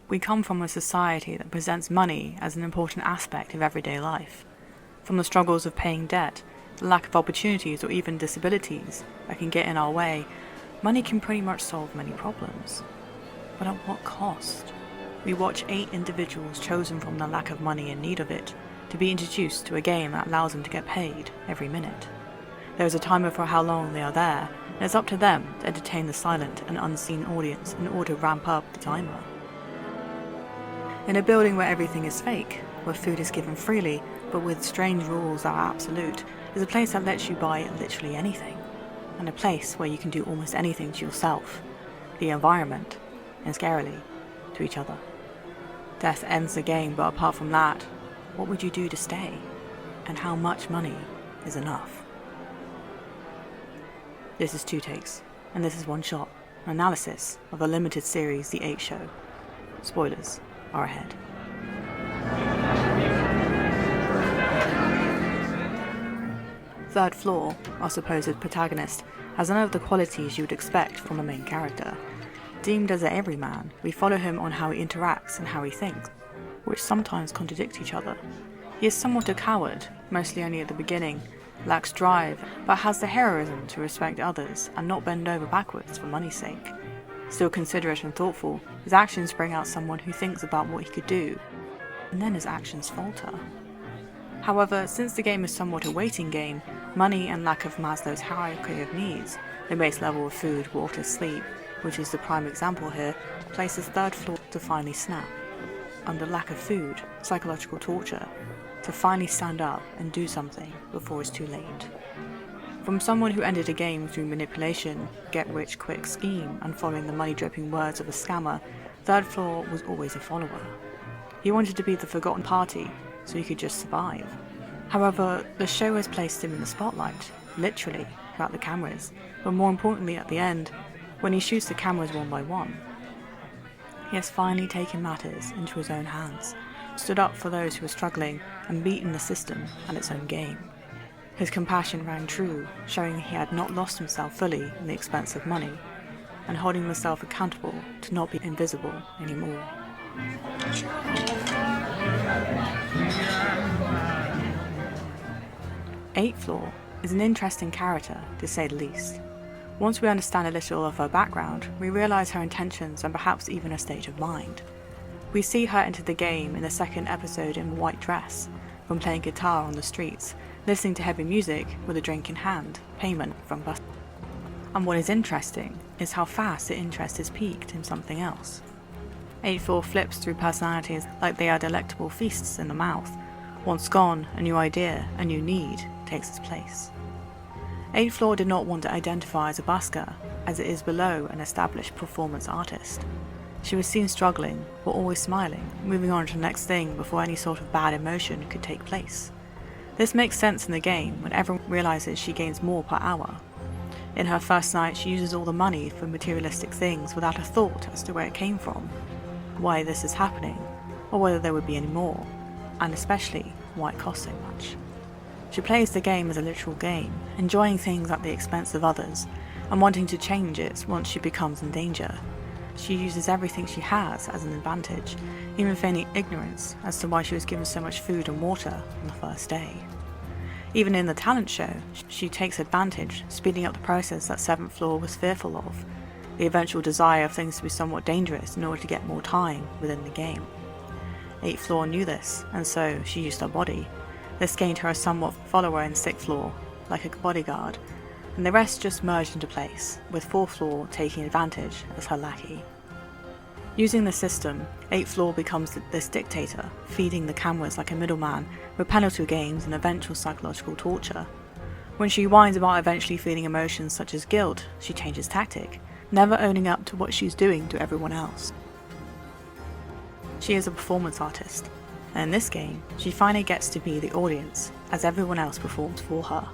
We come from a society that presents money as an important aspect of everyday life. From the struggles of paying debt, the lack of opportunities or even disabilities that can get in our way, money can pretty much solve many problems. But at what cost? We watch 8 individuals chosen from the lack of money and need of it to be introduced to a game that allows them to get paid every minute. There is a timer for how long they are there, and it's up to them to entertain the silent and unseen audience in order to ramp up the timer. In a building where everything is fake, where food is given freely but with strange rules that are absolute, is a place that lets you buy literally anything, and a place where you can do almost anything to yourself, the environment, and scarily, to each other. Death ends the game, but apart from that, what would you do to stay? And how much money is enough? This is 2 takes, and this is 1 shot, an analysis of the limited series The 8 Show. Spoilers are ahead. Third Floor, our supposed protagonist, has none of the qualities you would expect from a main character. Deemed as an everyman, we follow him on how he interacts and how he thinks, which sometimes contradict each other. He is somewhat a coward, mostly only at the beginning, lacks drive, but has the heroism to respect others and not bend over backwards for money's sake. Still considerate and thoughtful, his actions bring out someone who thinks about what he could do, and then his actions falter. However, since the game is somewhat a waiting game, money and lack of Maslow's hierarchy of needs, the base level of food, water, sleep, which is the prime example here, places Third Floor to finally snap. Under lack of food, psychological torture, to finally stand up and do something before it's too late. From someone who ended a game through manipulation, get-rich-quick scheme, and following the money-dripping words of a scammer, Third Floor was always a follower. He wanted to be the forgotten party, so he could just survive. However, the show has placed him in the spotlight, literally, throughout the cameras, but more importantly at the end, when he shoots the cameras one by one. He has finally taken matters into his own hands, stood up for those who were struggling, and beaten the system and its own game. His compassion rang true, showing he had not lost himself fully in the expense of money, and holding himself accountable to not be invisible anymore. Eighth Floor is an interesting character, to say the least. Once we understand a little of her background, we realise her intentions and perhaps even her state of mind. We see her enter the game in the 2nd episode in a white dress, from playing guitar on the streets, listening to heavy music with a drink in hand, payment from bus. And what is interesting is how fast the interest is piqued in something else. 8th Floor flips through personalities like they are delectable feasts in the mouth. Once gone, a new idea, a new need takes its place. 8th Floor did not want to identify as a busker, as it is below an established performance artist. She was seen struggling, but always smiling, moving on to the next thing before any sort of bad emotion could take place. This makes sense in the game when everyone realizes she gains more per hour. In her first night, she uses all the money for materialistic things without a thought as to where it came from, why this is happening, or whether there would be any more, and especially why it costs so much. She plays the game as a literal game, enjoying things at the expense of others, and wanting to change it once she becomes in danger. She uses everything she has as an advantage, even feigning ignorance as to why she was given so much food and water on the first day. Even in the talent show, she takes advantage, speeding up the process that 7th Floor was fearful of, the eventual desire of things to be somewhat dangerous in order to get more time within the game. 8th Floor knew this, and so she used her body. This gained her a somewhat follower in 6th Floor, like a bodyguard, and the rest just merged into place, with 4th Floor taking advantage as her lackey. Using the system, 8th Floor becomes this dictator, feeding the cameras like a middleman with penalty games and eventual psychological torture. When she whines about eventually feeling emotions such as guilt, she changes tactic, never owning up to what she's doing to everyone else. She is a performance artist, and in this game, she finally gets to be the audience, as everyone else performs for her.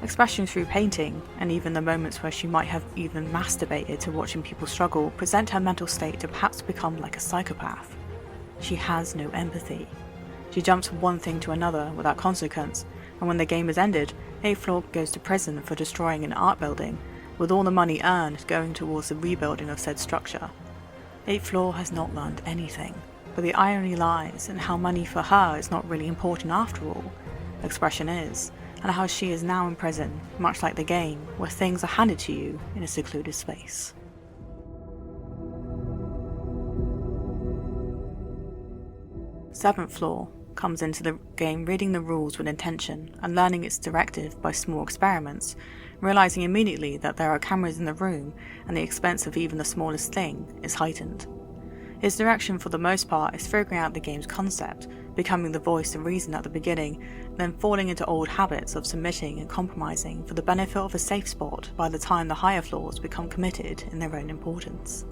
Expression through painting, and even the moments where she might have even masturbated to watching people struggle, present her mental state to perhaps become like a psychopath. She has no empathy. She jumps from one thing to another without consequence, and when the game is ended, 8th Floor goes to prison for destroying an art building, with all the money earned going towards the rebuilding of said structure. 8th floor has not learned anything, but the irony lies in how money for her is not really important after all. Expression is, and how she is now in prison, much like the game, where things are handed to you in a secluded space. Seventh floor comes into the game reading the rules with intention and learning its directive by small experiments, realizing immediately that there are cameras in the room and the expense of even the smallest thing is heightened. His direction for the most part is figuring out the game's concept, becoming the voice of reason at the beginning, then falling into old habits of submitting and compromising for the benefit of a safe spot by the time the higher floors become committed in their own importance.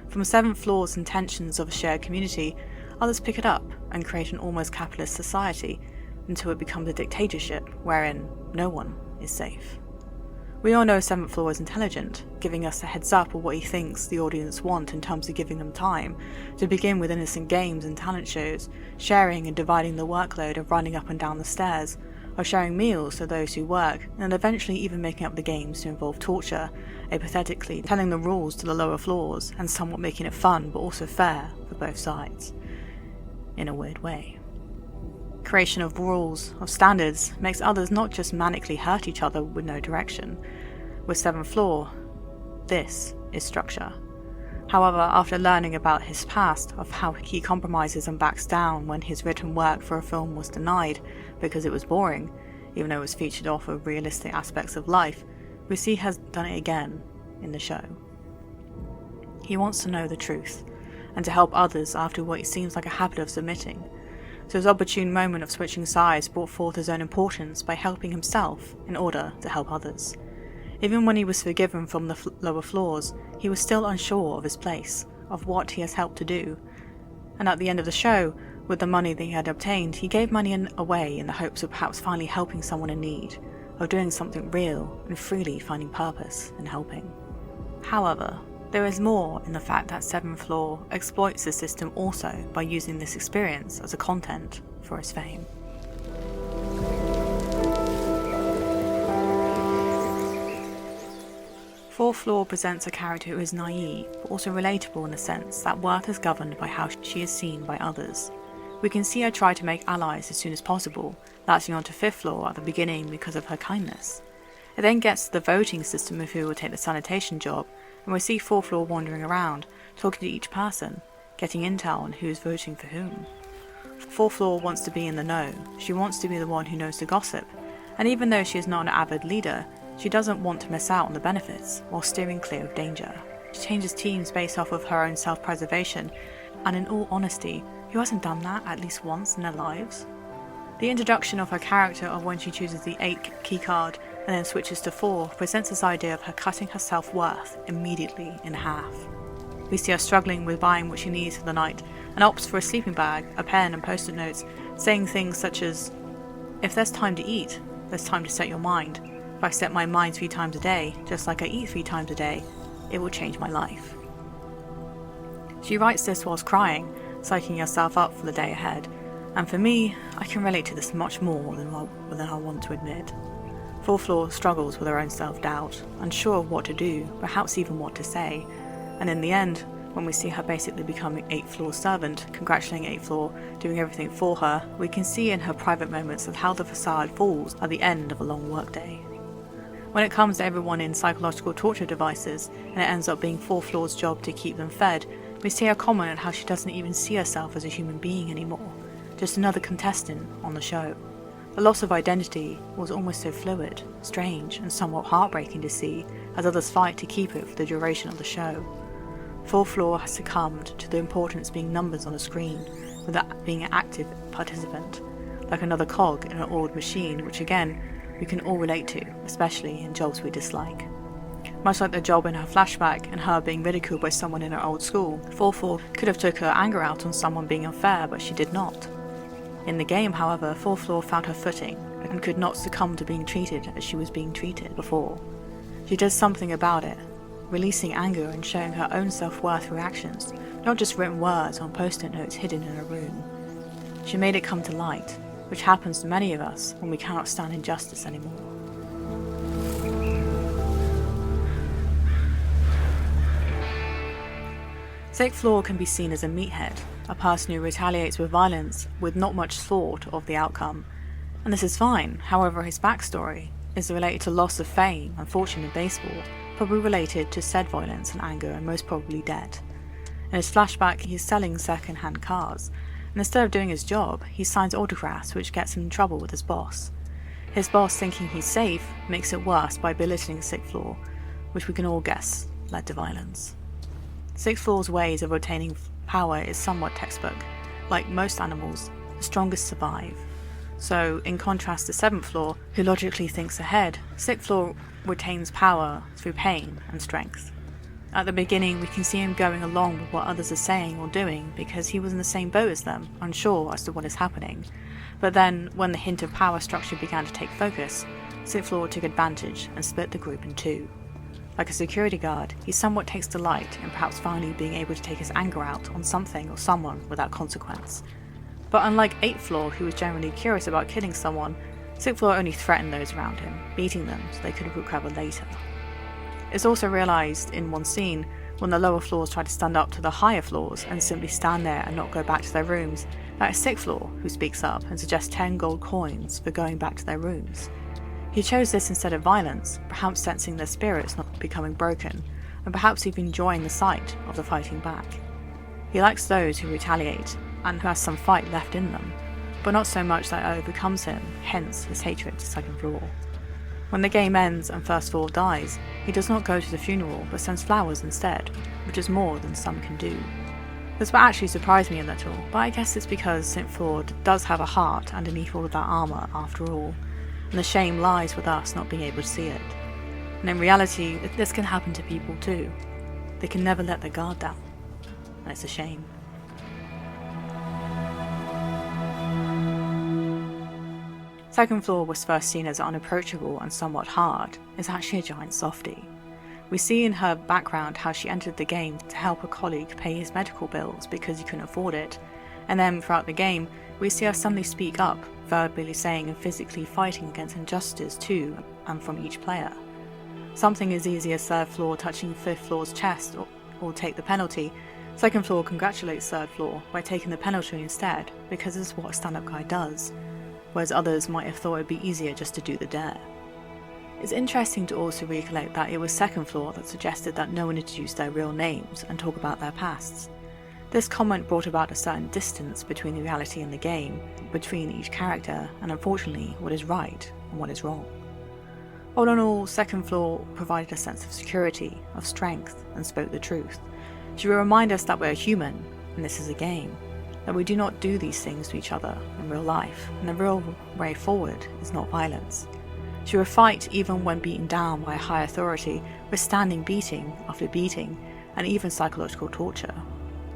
From 7th floor's intentions of a shared community, others pick it up and create an almost capitalist society until it becomes a dictatorship wherein no one is safe. We all know 7th floor is intelligent, giving us a heads up of what he thinks the audience want in terms of giving them time, to begin with innocent games and talent shows, sharing and dividing the workload of running up and down the stairs, of sharing meals to those who work, and eventually even making up the games to involve torture, apathetically telling the rules to the lower floors and somewhat making it fun but also fair for both sides, in a weird way. Creation of rules, of standards, makes others not just manically hurt each other with no direction. With 7th floor, this is structure. However, after learning about his past, of how he compromises and backs down when his written work for a film was denied because it was boring, even though it was featured off of realistic aspects of life, we see he has done it again in the show. He wants to know the truth, and to help others after what seems like a habit of submitting. So his opportune moment of switching sides brought forth his own importance by helping himself in order to help others. Even when he was forgiven from the lower floors, he was still unsure of his place, of what he has helped to do. And at the end of the show, with the money that he had obtained, he gave money away in the hopes of perhaps finally helping someone in need, of doing something real and freely finding purpose in helping. However, there is more in the fact that 7th floor exploits the system also by using this experience as a content for his fame. Fourth floor presents a character who is naive, but also relatable in the sense that worth is governed by how she is seen by others. We can see her try to make allies as soon as possible, latching onto 5th floor at the beginning because of her kindness. It then gets to the voting system of who will take the sanitation job, and we see 4th floor wandering around, talking to each person, getting intel on who's voting for whom. 4th floor wants to be in the know, she wants to be the one who knows the gossip, and even though she is not an avid leader, she doesn't want to miss out on the benefits while steering clear of danger. She changes teams based off of her own self-preservation, and in all honesty, who hasn't done that at least once in their lives? The introduction of her character of when she chooses the 8 keycard and then switches to 4 presents this idea of her cutting her self-worth immediately in half. We see her struggling with buying what she needs for the night and opts for a sleeping bag, a pen and post-it notes, saying things such as, "If there's time to eat, there's time to set your mind. If I set my mind 3 times a day, just like I eat 3 times a day, it will change my life." She writes this whilst crying, psyching herself up for the day ahead, and for me, I can relate to this much more than I want to admit. 4th floor struggles with her own self-doubt, unsure of what to do, perhaps even what to say, and in the end, when we see her basically becoming 8th floor's servant, congratulating 8th floor, doing everything for her, we can see in her private moments of how the facade falls at the end of a long workday. When it comes to everyone in psychological torture devices, and it ends up being 4th floor's job to keep them fed, we see her comment on how she doesn't even see herself as a human being anymore, just another contestant on the show. The loss of identity was almost so fluid, strange, and somewhat heartbreaking to see as others fight to keep it for the duration of the show. 4th floor has succumbed to the importance being numbers on a screen, without being an active participant, like another cog in an oiled machine, which again, we can all relate to, especially in jobs we dislike. Much like the job in her flashback and her being ridiculed by someone in her old school, 4th floor could have took her anger out on someone being unfair, but she did not. In the game, however, 4th floor found her footing and could not succumb to being treated as she was being treated before. She does something about it, releasing anger and showing her own self-worth through actions, not just written words on post-it notes hidden in her room. She made it come to light, which happens to many of us when we cannot stand injustice anymore. Sixth floor can be seen as a meathead, a person who retaliates with violence with not much thought of the outcome. And this is fine, however his backstory is related to loss of fame and fortune in baseball, probably related to said violence and anger and most probably debt. In his flashback, he's selling second-hand cars, and instead of doing his job, he signs autographs which gets him in trouble with his boss. His boss, thinking he's safe, makes it worse by belittling Sixth Floor, which we can all guess led to violence. Sixth Floor's ways of obtaining power is somewhat textbook. Like most animals, the strongest survive. So, in contrast to Seventh Floor, who logically thinks ahead, Sixth Floor retains power through pain and strength. At the beginning, we can see him going along with what others are saying or doing because he was in the same boat as them, unsure as to what is happening. But then, when the hint of power structure began to take focus, Sixth Floor took advantage and split the group in two. Like a security guard, he somewhat takes delight in perhaps finally being able to take his anger out on something or someone without consequence. But unlike Eighth Floor, who was generally curious about killing someone, Sixth Floor only threatened those around him, beating them so they could recover later. It's also realised in one scene, when the lower floors try to stand up to the higher floors and simply stand there and not go back to their rooms, that it's Sixth Floor who speaks up and suggests 10 gold coins for going back to their rooms. He chose this instead of violence, perhaps sensing their spirits not becoming broken, and perhaps even enjoying the sight of the fighting back. He likes those who retaliate, and who has some fight left in them, but not so much that it overcomes him, hence his hatred to Second Floor. When the game ends and First Floor dies, he does not go to the funeral, but sends flowers instead, which is more than some can do. This will actually surprise me a little, but I guess it's because Sixth Floor does have a heart underneath all of that armour after all, and the shame lies with us not being able to see it. And in reality, this can happen to people too. They can never let their guard down, and it's a shame. Second Floor was first seen as unapproachable and somewhat hard, is actually a giant softie. We see in her background how she entered the game to help a colleague pay his medical bills because he couldn't afford it, and then throughout the game, we see her suddenly speak up, verbally saying and physically fighting against injustice to and from each player. Something as easy as Third Floor touching Fifth Floor's chest or take the penalty, Second Floor congratulates Third Floor by taking the penalty instead, because this is what a stand-up guy does, whereas others might have thought it would be easier just to do the dare. It's interesting to also recollect that it was Second Floor that suggested that no one introduce their real names and talk about their pasts. This comment brought about a certain distance between the reality and the game, between each character, and unfortunately what is right and what is wrong. All in all, Second Floor provided a sense of security, of strength, and spoke the truth. She will remind us that we're human, and this is a game, that we do not do these things to each other in real life, and the real way forward is not violence. She will fight even when beaten down by a high authority, withstanding beating after beating, and even psychological torture.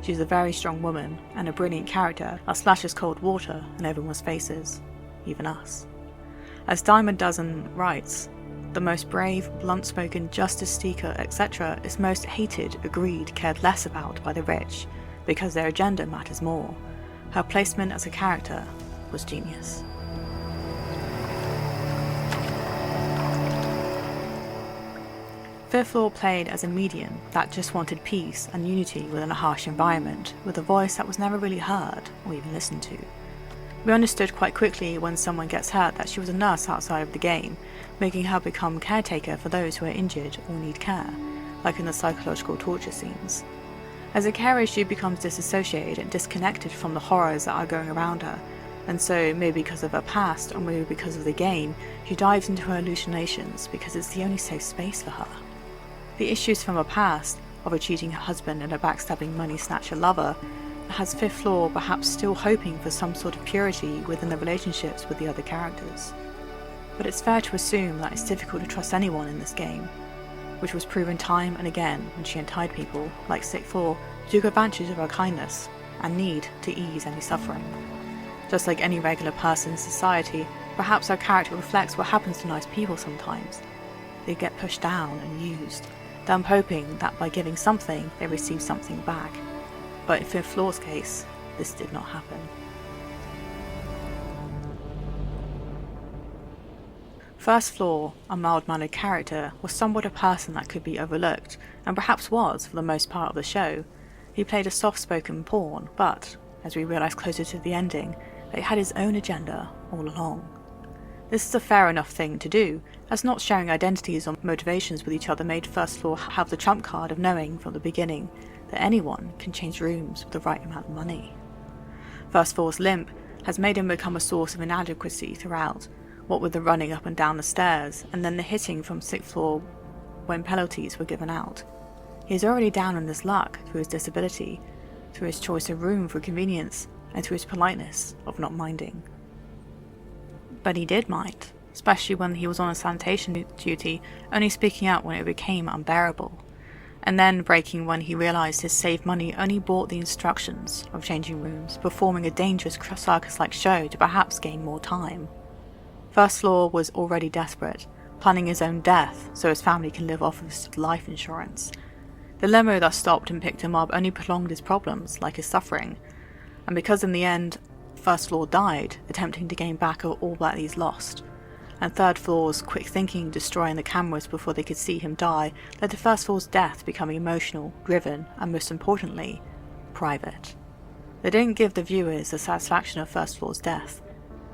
She's a very strong woman, and a brilliant character that splashes cold water in everyone's faces, even us. As Diamond Dozen writes, the most brave, blunt-spoken, justice-seeker, etc. is most hated, agreed, cared less about by the rich, because their agenda matters more. Her placement as a character was genius. Fifth Floor played as a medium that just wanted peace and unity within a harsh environment, with a voice that was never really heard or even listened to. We understood quite quickly when someone gets hurt that she was a nurse outside of the game, making her become caretaker for those who are injured or need care, like in the psychological torture scenes. As a carer, she becomes disassociated and disconnected from the horrors that are going around her, and so, maybe because of her past or maybe because of the game, she dives into her hallucinations because it's the only safe space for her. The issues from her past, of a cheating husband and a backstabbing money snatcher lover, has Fifth Floor perhaps still hoping for some sort of purity within the relationships with the other characters. But it's fair to assume that it's difficult to trust anyone in this game, which was proven time and again when she untied people, like Sixth Floor, who took advantage of her kindness and need to ease any suffering. Just like any regular person in society, perhaps our character reflects what happens to nice people sometimes. They get pushed down and used, them hoping that by giving something, they receive something back. But in Fifth Floor's case, this did not happen. First Floor, a mild-mannered character, was somewhat a person that could be overlooked, and perhaps was for the most part of the show. He played a soft-spoken pawn, but, as we realise closer to the ending, that he had his own agenda all along. This is a fair enough thing to do, as not sharing identities or motivations with each other made First Floor have the trump card of knowing from the beginning that anyone can change rooms with the right amount of money. First Floor's limp has made him become a source of inadequacy throughout, what with the running up and down the stairs, and then the hitting from 6th floor when penalties were given out. He is already down on his luck through his disability, through his choice of room for convenience, and through his politeness of not minding. But he did mind, especially when he was on a sanitation duty, only speaking out when it became unbearable, and then breaking when he realised his saved money only bought the instructions of changing rooms, performing a dangerous circus-like show to perhaps gain more time. First Floor was already desperate, planning his own death so his family can live off of his life insurance. The limo that stopped and picked him up only prolonged his problems, like his suffering, and because in the end, First Floor died, attempting to gain back all that he's lost, and Third Floor's quick thinking destroying the cameras before they could see him die led to First Floor's death becoming emotional, driven, and most importantly, private. They didn't give the viewers the satisfaction of First Floor's death,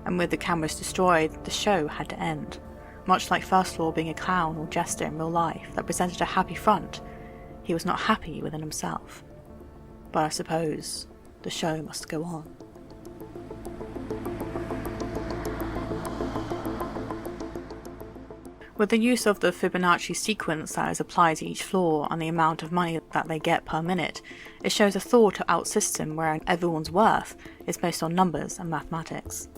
and with the cameras destroyed, the show had to end. Much like First Floor being a clown or jester in real life that presented a happy front, he was not happy within himself. But I suppose the show must go on. With the use of the Fibonacci sequence that is applied to each floor and the amount of money that they get per minute, it shows a thought-out system where everyone's worth is based on numbers and mathematics.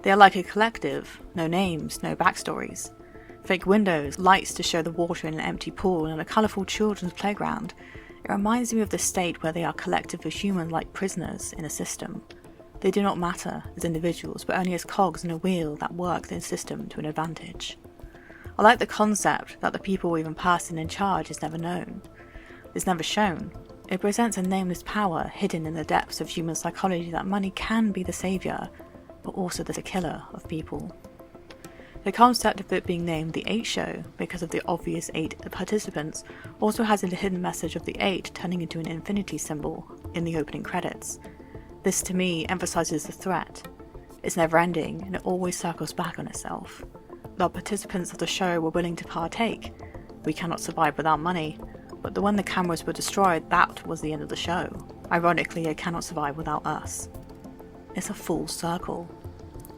They are like a collective, no names, no backstories. Fake windows, lights to show the water in an empty pool, and a colourful children's playground. It reminds me of the state where they are collective of humans like prisoners in a system. They do not matter as individuals, but only as cogs in a wheel that work the system to an advantage. I like the concept that the people or even person in charge is never known. It's never shown. It presents a nameless power hidden in the depths of human psychology that money can be the saviour, but also the killer of people. The concept of it being named the 8 Show because of the obvious 8 participants also has a hidden message of the 8 turning into an infinity symbol in the opening credits. This to me emphasises the threat. It's never ending and it always circles back on itself. The participants of the show were willing to partake. We cannot survive without money, but when the cameras were destroyed, that was the end of the show. Ironically, it cannot survive without us. It's a full circle.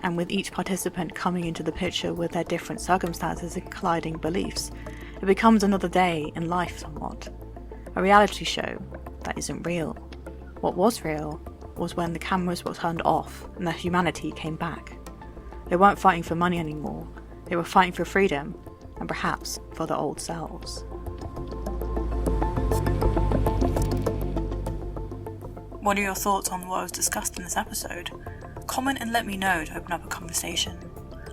And with each participant coming into the picture with their different circumstances and colliding beliefs, it becomes another day in life somewhat. A reality show that isn't real. What was real was when the cameras were turned off and their humanity came back. They weren't fighting for money anymore. They were fighting for freedom, and perhaps for their old selves. What are your thoughts on what was discussed in this episode? Comment and let me know to open up a conversation.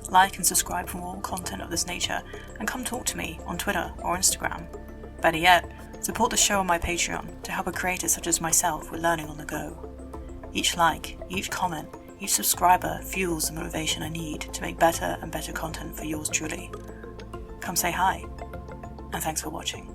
Like and subscribe for more content of this nature, and come talk to me on Twitter or Instagram. Better yet, support the show on my Patreon to help a creator such as myself with learning on the go. Each like, each comment, each subscriber fuels the motivation I need to make better and better content for yours truly. Come say hi, and thanks for watching.